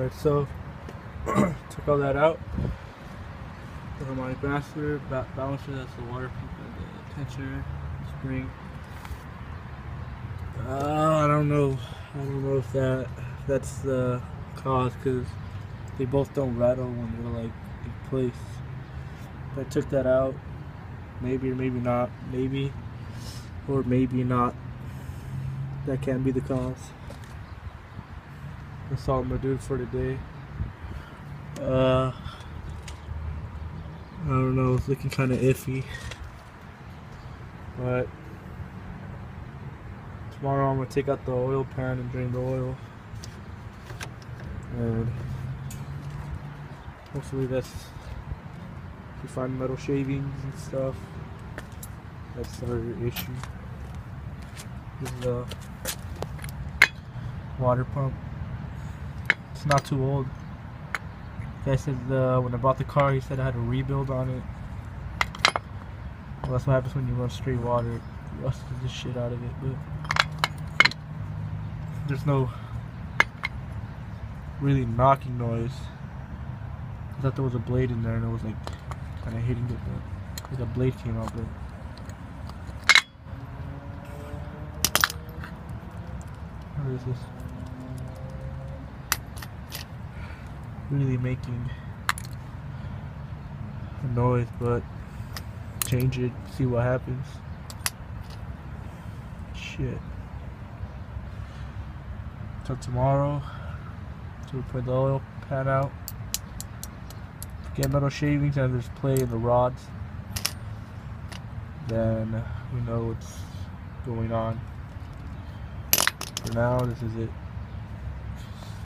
Alright, so took all that out. The harmonic balancer, that's the water pump and the tensioner, spring. I don't know if that's the cause, because they both don't rattle when they're like in place. If I took that out, maybe or maybe not, maybe or maybe not, that can be the cause. That's all I'm gonna do for today. I don't know, it's looking kind of iffy, but tomorrow I'm gonna take out the oil pan and drain the oil, and hopefully if we find metal shavings and stuff, that's our issue. This is the water pump. It's not too old. The guy said when I bought the car, he said I had a rebuild on it. Well, that's what happens when you run straight water. It rusted the shit out of it, but there's no really knocking noise. I thought there was a blade in there and it was like kind of hitting it, but like a blade came out, but what is this? Really making a noise, but change it, see what happens. Shit. Till tomorrow, till we put the oil pan out. Get metal shavings and there's play in the rods, then we know what's going on. For now, this is it.